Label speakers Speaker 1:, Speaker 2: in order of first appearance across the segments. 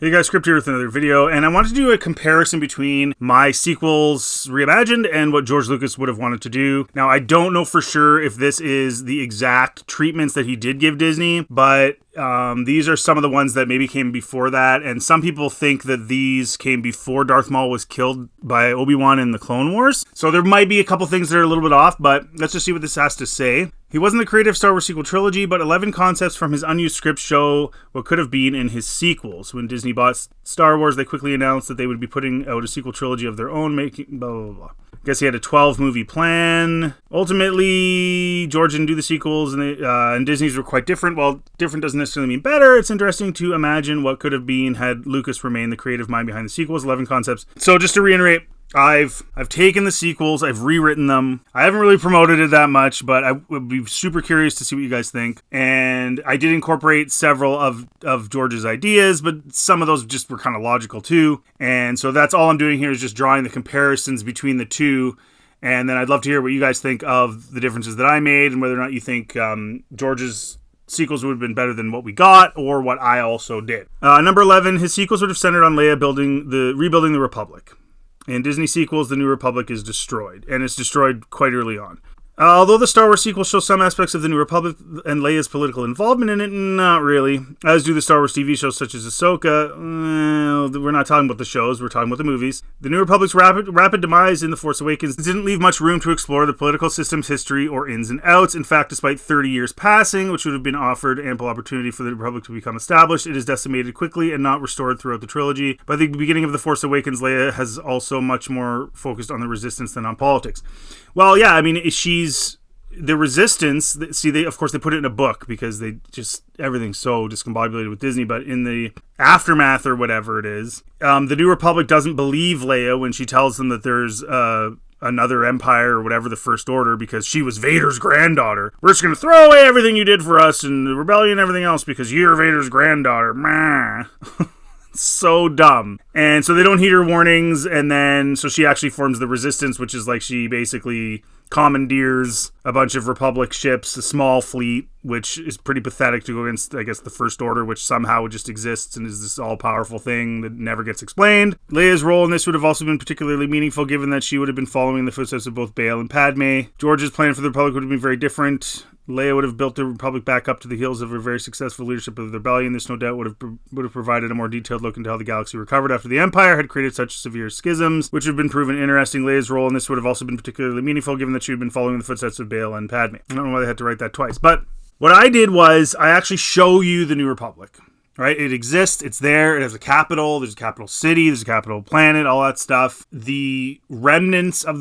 Speaker 1: Hey guys, Script here with another video, and I wanted to do a comparison between my sequels reimagined and what George Lucas would have wanted to do. Now, I don't know for sure if this is the exact treatments that he did give Disney, but these are some of the ones that maybe came before that, and some people think that these came before Darth Maul was killed by Obi-Wan in the Clone Wars. So there might be a couple things that are a little bit off, but let's just see what this has to say. He wasn't the creator of Star Wars sequel trilogy, but 11 concepts from his unused script show what could have been in his sequels. When Disney bought Star Wars, they quickly announced that they would be putting out a sequel trilogy of their own, making blah, blah, blah. I guess he had a 12-movie plan. Ultimately, George didn't do the sequels, and Disney's were quite different. While different doesn't necessarily mean better, it's interesting to imagine what could have been had Lucas remained the creative mind behind the sequels, 11 concepts. So just to reiterate, I've taken the sequels, I've rewritten them. I haven't really promoted it that much, but I would be super curious to see what you guys think. And I did incorporate several of George's ideas, but some of those just were kind of logical too. And so that's all I'm doing here is just drawing the comparisons between the two. And then I'd love to hear what you guys think of the differences that I made and whether or not you think George's sequels would have been better than what we got or what I also did. Number 11, his sequels would have centered on Leia rebuilding the Republic. In Disney sequels, the New Republic is destroyed, and it's destroyed quite early on. Although the Star Wars sequels show some aspects of the New Republic and Leia's political involvement in it, not really. As do the Star Wars TV shows such as Ahsoka. We're not talking about the shows, we're talking about the movies. The New Republic's rapid demise in The Force Awakens didn't leave much room to explore the political system's history or ins and outs. In fact, despite 30 years passing, which would have been offered ample opportunity for the Republic to become established, it is decimated quickly and not restored throughout the trilogy. By the beginning of The Force Awakens, Leia has also much more focused on the Resistance than on politics. Well, yeah, I mean, she's the Resistance. See, of course, they put it in a book because everything's so discombobulated with Disney. But in the aftermath or whatever it is, the New Republic doesn't believe Leia when she tells them that there's another empire or whatever, the First Order, because she was Vader's granddaughter. We're just going to throw away everything you did for us and the rebellion and everything else because you're Vader's granddaughter. Meh. So dumb. And so they don't heed her warnings, and then so she actually forms the Resistance, which is like she basically commandeers a bunch of Republic ships, a small fleet, which is pretty pathetic to go against, I guess, the First Order, which somehow just exists and is this all-powerful thing that never gets explained. Leia's role in this would have also been particularly meaningful, given that she would have been following in the footsteps of both Bail and Padme. George's plan for the Republic would have been very different. Leia would have built the Republic back up to the heels of her very successful leadership of the rebellion. This no doubt would have provided a more detailed look into how the galaxy recovered after the Empire had created such severe schisms, which would have been proven interesting. Leia's role in this would have also been particularly meaningful, given that she had been following the footsteps of Bail and Padme. I don't know why they had to write that twice, but what I did was I actually show you the New Republic. Right? It exists. It's there. It has a capital. There's a capital city. There's a capital planet. All that stuff. The remnants of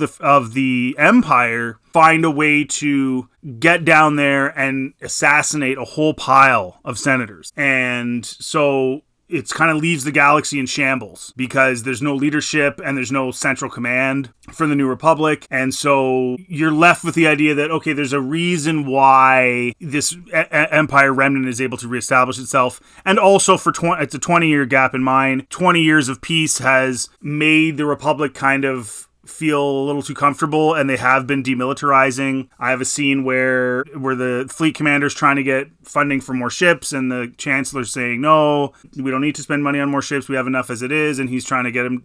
Speaker 1: the Empire find a way to get down there and assassinate a whole pile of senators. And so it kind of leaves the galaxy in shambles because there's no leadership and there's no central command for the New Republic. And so you're left with the idea that, okay, there's a reason why this Empire remnant is able to reestablish itself. And also it's a 20-year gap in mind. 20 years of peace has made the Republic kind of feel a little too comfortable, and they have been demilitarizing. I have a scene where the fleet commander's trying to get funding for more ships, and the chancellor's saying, no, we don't need to spend money on more ships, we have enough as it is, and he's trying to get him,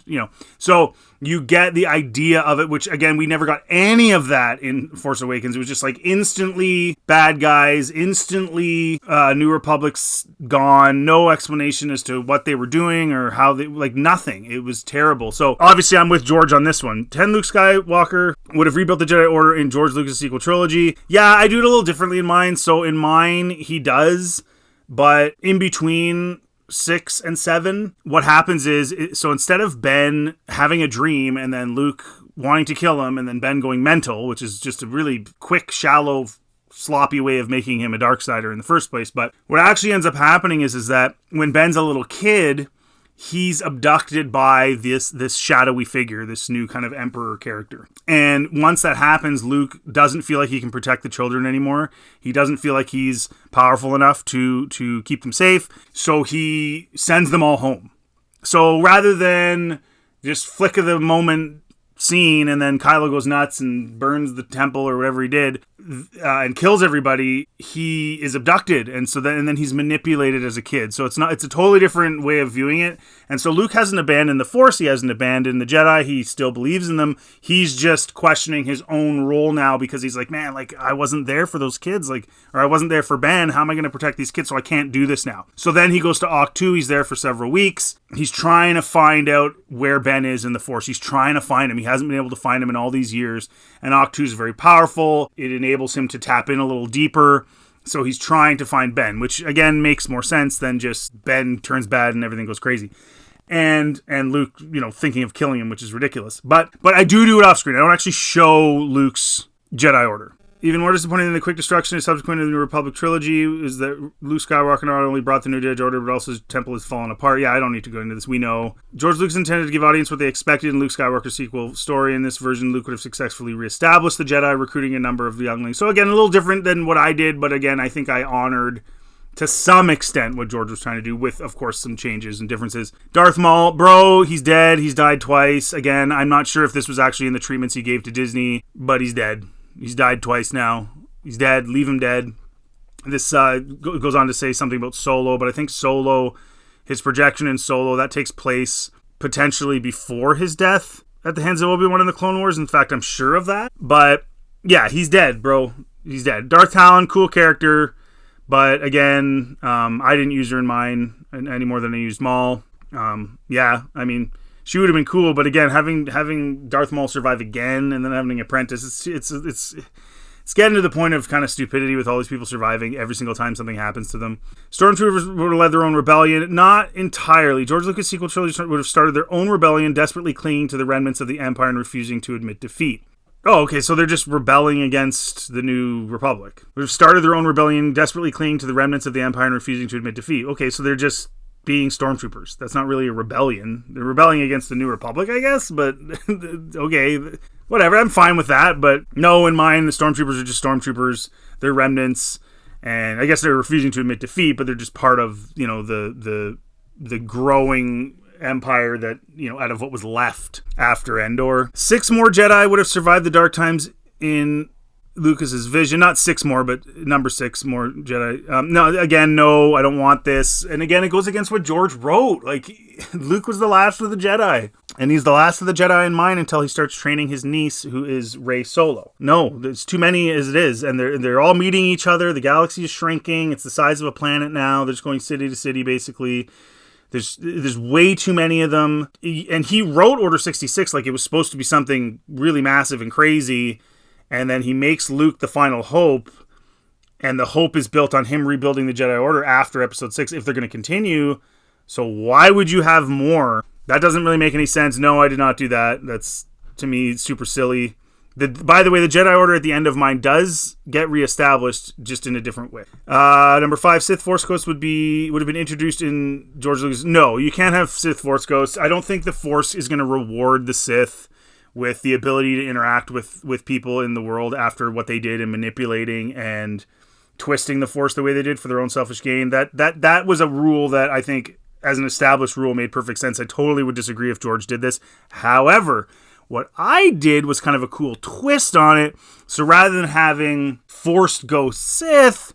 Speaker 1: so you get the idea of it, which again, we never got any of that in Force Awakens. It was just like instantly bad guys, instantly New Republic's gone, no explanation as to what they were doing or how they, like nothing. It was terrible. So obviously I'm with George on this one. 10 Luke Skywalker would have rebuilt the Jedi Order in George Lucas' sequel trilogy. Yeah, I do it a little differently in mine. So in mine, he does, but in between 6 and 7, what happens is, so instead of Ben having a dream and then Luke wanting to kill him and then Ben going mental, which is just a really quick, shallow, sloppy way of making him a Darksider in the first place, but what actually ends up happening is that when Ben's a little kid, he's abducted by this shadowy figure, this new kind of emperor character. And once that happens, Luke doesn't feel like he can protect the children anymore. He doesn't feel like he's powerful enough to keep them safe. So he sends them all home. So rather than just flick of the moment scene, and then Kylo goes nuts and burns the temple or whatever he did, and kills everybody, he is abducted, and then he's manipulated as a kid. So it's a totally different way of viewing it. And so Luke hasn't abandoned the Force, he hasn't abandoned the Jedi, he still believes in them. He's just questioning his own role now, because he's like, man, like, I wasn't there for those kids, like, or I wasn't there for Ben, how am I going to protect these kids? So I can't do this now. So then he goes to Ahch-To, he's there for several weeks, he's trying to find out where Ben is in the Force, he's trying to find him, he hasn't been able to find him in all these years, and Ahch-To is very powerful, it enables him to tap in a little deeper. So he's trying to find Ben, which again makes more sense than just Ben turns bad and everything goes crazy. And Luke, thinking of killing him, which is ridiculous. But I do it off screen. I don't actually show Luke's Jedi Order. Even more disappointing than the quick destruction subsequent to the New Republic trilogy is that Luke Skywalker not only brought the New Jedi Order, but also his temple has fallen apart. Yeah, I don't need to go into this. We know. George Lucas intended to give audience what they expected in Luke Skywalker's sequel story. In this version, Luke would have successfully reestablished the Jedi, recruiting a number of younglings. So again, a little different than what I did, but again, I think I honored to some extent what George was trying to do, with, of course, some changes and differences. Darth Maul, bro, he's dead. He's died twice. Again, I'm not sure if this was actually in the treatments he gave to Disney, but he's dead. He's died twice now. He's dead. Leave him dead. This goes on to say something about Solo, but I think Solo, his projection in Solo, that takes place potentially before his death at the hands of Obi-Wan in the Clone Wars. In fact, I'm sure of that. But yeah, he's dead, bro. He's dead. Darth Talon, cool character. But again, I didn't use her in mine any more than I used Maul. Yeah, I mean, she would have been cool, but again, having Darth Maul survive again and then having an apprentice, it's getting to the point of kind of stupidity with all these people surviving every single time something happens to them. Stormtroopers would have led their own rebellion. Not entirely. George Lucas' sequel trilogy would have started their own rebellion, desperately clinging to the remnants of the Empire and refusing to admit defeat. Oh, okay, so they're just rebelling against the New Republic. They've started their own rebellion, desperately clinging to the remnants of the Empire and refusing to admit defeat. Okay, so they're just being stormtroopers. That's not really a rebellion. They're rebelling against the New Republic, I guess, but okay, whatever, I'm fine with that. But no, in mine, the stormtroopers are just stormtroopers. They're remnants, and I guess they're refusing to admit defeat, but they're just part of, the growing empire that, out of what was left after Endor. 6 more Jedi would have survived the dark times in Lucas's vision. Not 6 more, but number 6 more Jedi. No, I don't want this. And again, it goes against what George wrote. Like, Luke was the last of the Jedi, and he's the last of the Jedi in mine until he starts training his niece, who is Rey Solo. No, there's too many as it is, and they're all meeting each other. The galaxy is shrinking. It's the size of a planet now. They're just going city to city, basically. There's way too many of them. And he wrote Order 66 like it was supposed to be something really massive and crazy. And then he makes Luke the final hope. And the hope is built on him rebuilding the Jedi Order after Episode 6 if they're going to continue. So why would you have more? That doesn't really make any sense. No, I did not do that. That's, to me, super silly. By the way, the Jedi Order at the end of mine does get reestablished, just in a different way. Number 5, Sith Force Ghosts would have been introduced in George Lucas. No, you can't have Sith Force Ghosts. I don't think the Force is going to reward the Sith with the ability to interact with people in the world after what they did in manipulating and twisting the Force the way they did for their own selfish gain. That was a rule that I think, as an established rule, made perfect sense. I totally would disagree if George did this. However, what I did was kind of a cool twist on it. So rather than having Forced Ghost Sith,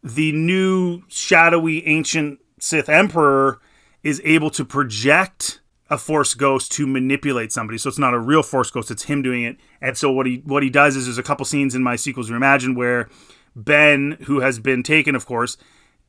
Speaker 1: the new shadowy ancient Sith Emperor is able to project a Force Ghost to manipulate somebody. So it's not a real Force Ghost, it's him doing it. And so what he does is there's a couple scenes in my sequels reimagined where Ben, who has been taken, of course,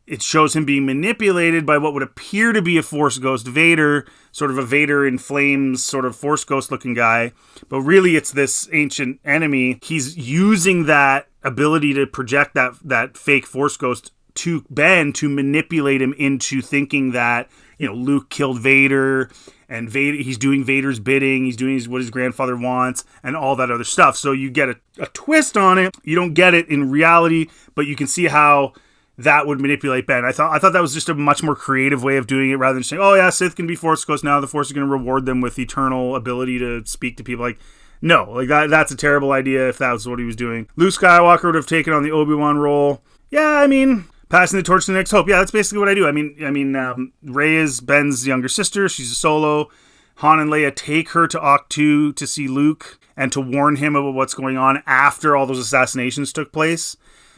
Speaker 1: it shows him being manipulated by what would appear to be a Force Ghost Vader, sort of a Vader in flames, sort of Force Ghost looking guy. But really it's this ancient enemy. He's using that ability to project that fake Force Ghost to Ben to manipulate him into thinking that, Luke killed Vader, and Vader, he's doing Vader's bidding, he's doing what his grandfather wants, and all that other stuff. So you get a twist on it. You don't get it in reality, but you can see how that would manipulate Ben. I thought that was just a much more creative way of doing it, rather than saying, oh yeah, Sith can be Force Ghosts now, the Force is going to reward them with eternal ability to speak to people. Like, no, like that's a terrible idea if that was what he was doing. Luke Skywalker would have taken on the Obi-Wan role. Yeah, I mean, passing the torch to the next hope. Yeah, that's basically what I do. I mean, Rey is Ben's younger sister. She's a Solo. Han and Leia take her to Ahch-To to see Luke and to warn him about what's going on after all those assassinations took place.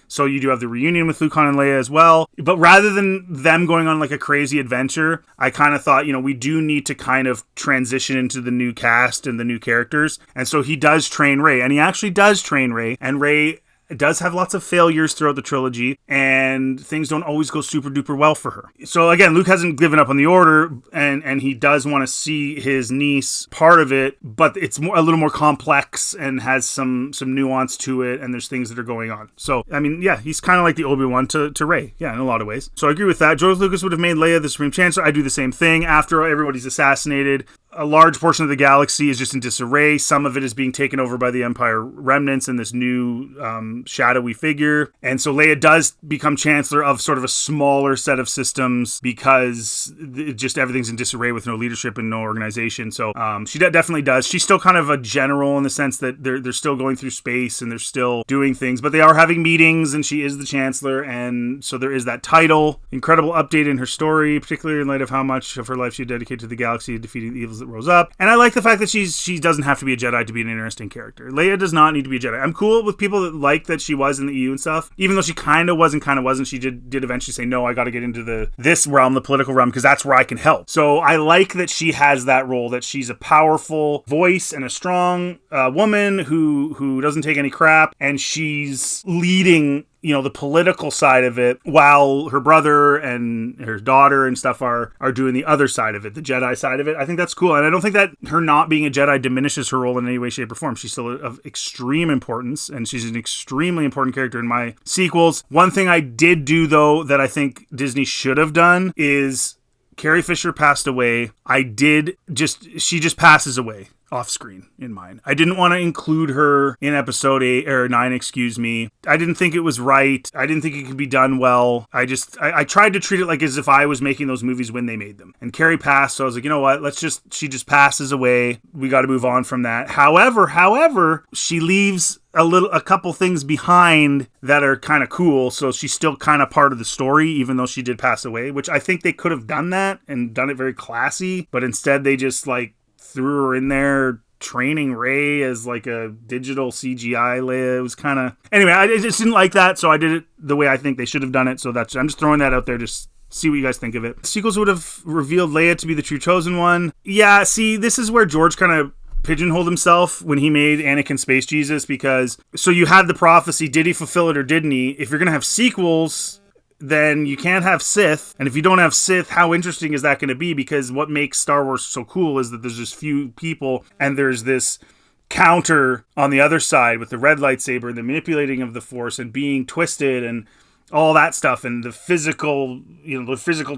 Speaker 1: So you do have the reunion with Luke, Han, and Leia as well. But rather than them going on like a crazy adventure, I kind of thought, we do need to kind of transition into the new cast and the new characters. And so he does train Rey, and he actually does train Rey. And Rey does have lots of failures throughout the trilogy, and things don't always go super duper well for her. So again, Luke hasn't given up on the Order, and he does want to see his niece part of it, but it's a little more complex and has some nuance to it, and there's things that are going on. So, I mean, yeah, he's kind of like the Obi-Wan to Rey, yeah, in a lot of ways. So I agree with that. George Lucas would have made Leia the Supreme Chancellor. I do the same thing. After everybody's assassinated, a large portion of the galaxy is just in disarray. Some of it is being taken over by the Empire remnants and this new shadowy figure. And so Leia does become Chancellor of sort of a smaller set of systems because just everything's in disarray with no leadership and no organization. So she definitely does. She's still kind of a general in the sense that they're still going through space and they're still doing things, but they are having meetings, and she is the Chancellor. And so there is that title. Incredible update in her story, particularly in light of how much of her life she dedicated to the galaxy, defeating the evils that rose up. And I like the fact that she doesn't have to be a Jedi to be an interesting character. Leia does not need to be a Jedi. I'm cool with people that like that she was in the EU and stuff, even though she kind of was and kind of wasn't. She did eventually say, no, I got to get into this realm, the political realm, because that's where I can help. So I like that she has that role, that she's a powerful voice and a strong woman who doesn't take any crap, and she's leading the political side of it, while her brother and her daughter and stuff are doing the other side of it, the Jedi side of it. I think that's cool. And I don't think that her not being a Jedi diminishes her role in any way, shape, or form. She's still of extreme importance, and she's an extremely important character in my sequels. One thing I did do, though, that I think Disney should have done is Carrie Fisher passed away. She just passes away off screen in mine. I didn't want to include her in episode 8 or 9, excuse me. I didn't think it was right. I didn't think it could be done well. I tried to treat it like as if I was making those movies when they made them. And Carrie passed, so I was like, you know what? She just passes away. We got to move on from that. However, she leaves a couple things behind that are kind of cool, so she's still kind of part of the story, even though she did pass away, which I think they could have done that and done it very classy, but instead they just threw her in there training Rey as like a digital CGI Leia. It was kind of... Anyway, I just didn't like that, so I did it the way I think they should have done it. So I'm just throwing that out there, just see what you guys think of it. Sequels would have revealed Leia to be the true chosen one. Yeah, see, this is where George kind of pigeonholed himself when he made Anakin Space Jesus, because... So you had the prophecy, did he fulfill it or didn't he? If you're going to have sequels, then you can't have Sith. And if you don't have Sith, how interesting is that going to be? Because what makes Star Wars so cool is that there's just few people, and there's this counter on the other side with the red lightsaber and the manipulating of the Force and being twisted and all that stuff, and the physical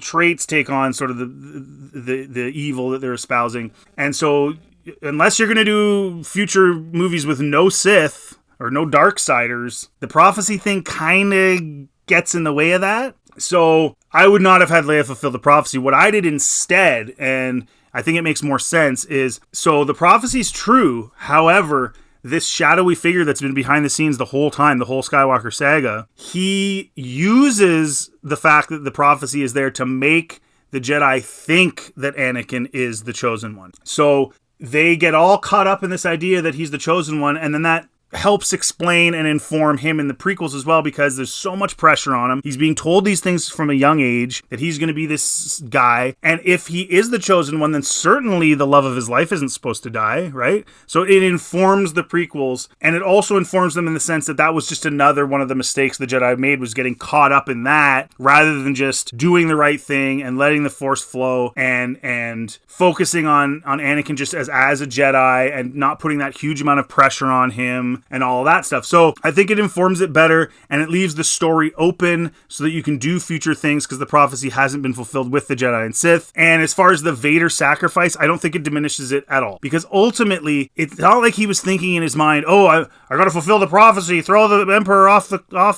Speaker 1: traits take on sort of the evil that they're espousing. And so unless you're going to do future movies with no Sith or no Darksiders, the prophecy thing kind of gets in the way of that. So I would not have had Leia fulfill the prophecy. What I did instead, and I think it makes more sense, is so the prophecy's true. However, this shadowy figure that's been behind the scenes the whole time, the whole Skywalker saga, he uses the fact that the prophecy is there to make the Jedi think that Anakin is the chosen one. So they get all caught up in this idea that he's the chosen one, and then that helps explain and inform him in the prequels as well, because there's so much pressure on him. He's being told these things from a young age, that he's going to be this guy, and if he is the chosen one, then certainly the love of his life isn't supposed to die, right? So it informs the prequels, and it also informs them in the sense that was just another one of the mistakes the Jedi made, was getting caught up in that, rather than just doing the right thing and letting the Force flow and focusing on Anakin just as a Jedi, and not putting that huge amount of pressure on him and all of that stuff. So I think it informs it better, and it leaves the story open so that you can do future things, because the prophecy hasn't been fulfilled with the Jedi and Sith. And as far as the Vader sacrifice, I don't think it diminishes it at all, because ultimately it's not like he was thinking in his mind, I gotta fulfill the prophecy, throw the Emperor off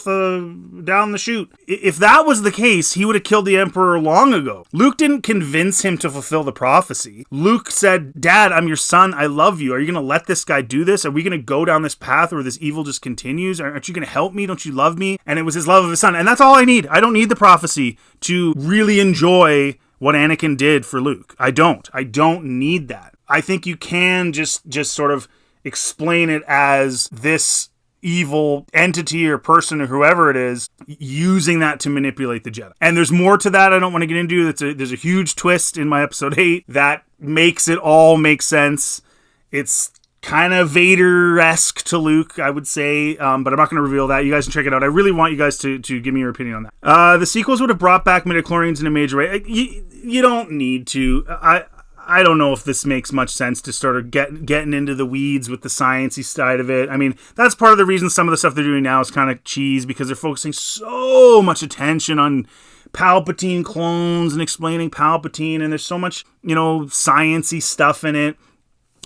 Speaker 1: down the chute. If that was the case, he would have killed the Emperor long ago. Luke didn't convince him to fulfill the prophecy. Luke said, Dad, I'm your son, I love you. Are you gonna let this guy do this? Are we gonna go down this path where this evil just continues? Aren't you going to help me? Don't you love me? And it was his love of his son. And that's all I need. I don't need the prophecy to really enjoy what Anakin did for Luke. I don't need that. I think you can just sort of explain it as this evil entity or person or whoever it is using that to manipulate the Jedi. And there's more to that I don't want to get into. There's a huge twist in my episode 8 that makes it all make sense. It's kind of Vader-esque to Luke, I would say, but I'm not going to reveal that. You guys can check it out. I really want you guys to give me your opinion on that. The sequels would have brought back midichlorians in a major way. You don't need to. I don't know if this makes much sense to start of getting into the weeds with the sciencey side of it. I mean, that's part of the reason some of the stuff they're doing now is kind of cheese, because they're focusing so much attention on Palpatine clones and explaining Palpatine, and there's so much, sciencey stuff in it.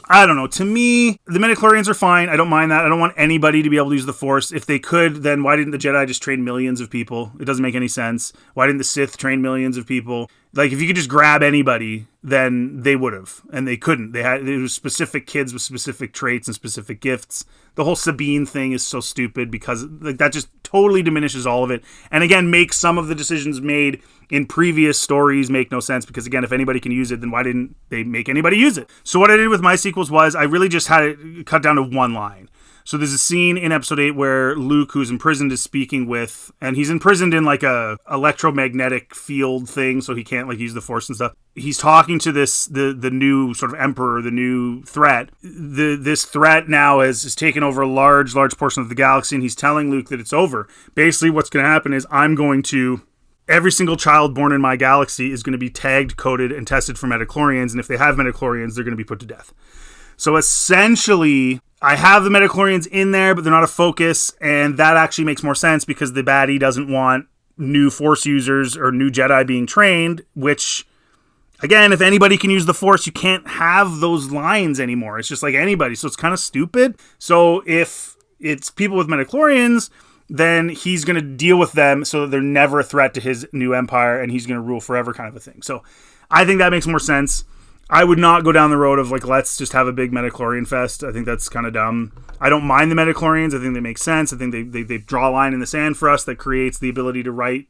Speaker 1: I don't know. To me, the midichlorians are fine. I don't mind that. I don't want anybody to be able to use the Force. If they could, then why didn't the Jedi just train millions of people? It doesn't make any sense. Why didn't the Sith train millions of people? Like, if you could just grab anybody, then they would have. And they couldn't. There was specific kids with specific traits and specific gifts. The whole Sabine thing is so stupid because that just totally diminishes all of it. And again, makes some of the decisions made in previous stories make no sense, because again, if anybody can use it, then why didn't they make anybody use it? So what I did with my sequels was I really just had it cut down to one line. So there's a scene in episode 8 where Luke, who's imprisoned, is speaking with, and he's imprisoned in like a electromagnetic field thing, so he can't like use the Force and stuff. He's talking to the new sort of emperor, the new threat. This threat now has taken over a large portion of the galaxy, and he's telling Luke that it's over. Basically, what's going to happen is every single child born in my galaxy is going to be tagged, coded, and tested for midichlorians, and if they have midichlorians, they're going to be put to death. So essentially, I have the midichlorians in there, but they're not a focus, and that actually makes more sense because the baddie doesn't want new Force users or new Jedi being trained, which, again, if anybody can use the Force, you can't have those lines anymore. It's just like anybody, so it's kind of stupid. So if it's people with midichlorians, then he's going to deal with them so that they're never a threat to his new empire, and he's going to rule forever kind of a thing. So I think that makes more sense. I would not go down the road of like, let's just have a big midichlorian fest. I think that's kind of dumb. I don't mind the midichlorians. I think they make sense. I think they draw a line in the sand for us that creates the ability to write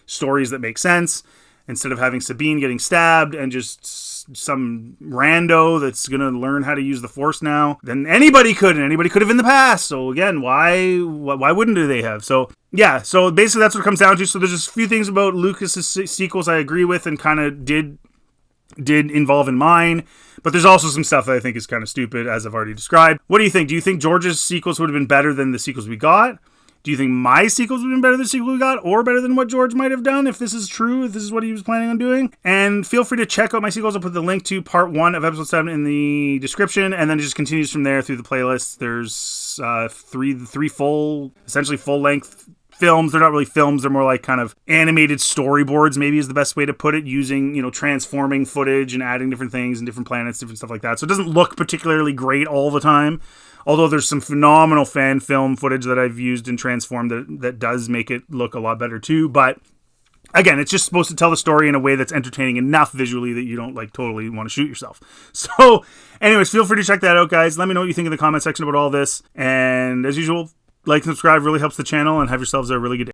Speaker 1: stories that make sense instead of having Sabine getting stabbed and just some rando that's going to learn how to use the Force now. Then anybody could, and anybody could have in the past. So again, why wouldn't they have? So yeah, so basically that's what it comes down to. So there's just a few things about Lucas's sequels I agree with and kind of did involve in mine, but there's also some stuff that I think is kind of stupid, as I've already described. What do you think? Do you think George's sequels would have been better than the sequels we got? Do you think my sequels would have been better than the sequel we got, or better than what George might have done, if this is true, if this is what he was planning on doing? And feel free to check out my sequels. I'll put the link to part 1 of episode 7 in the description, and then it just continues from there through the playlist. There's three essentially full-length films. They're not really films, they're more like kind of animated storyboards, maybe is the best way to put it, using, transforming footage and adding different things and different planets, different stuff like that. So it doesn't look particularly great all the time, although there's some phenomenal fan film footage that I've used and transformed that does make it look a lot better too. But again, it's just supposed to tell the story in a way that's entertaining enough visually that you don't like totally want to shoot yourself. So anyways, feel free to check that out, guys. Let me know what you think in the comment section about all this. And as usual, like and subscribe really helps the channel, and have yourselves a really good day.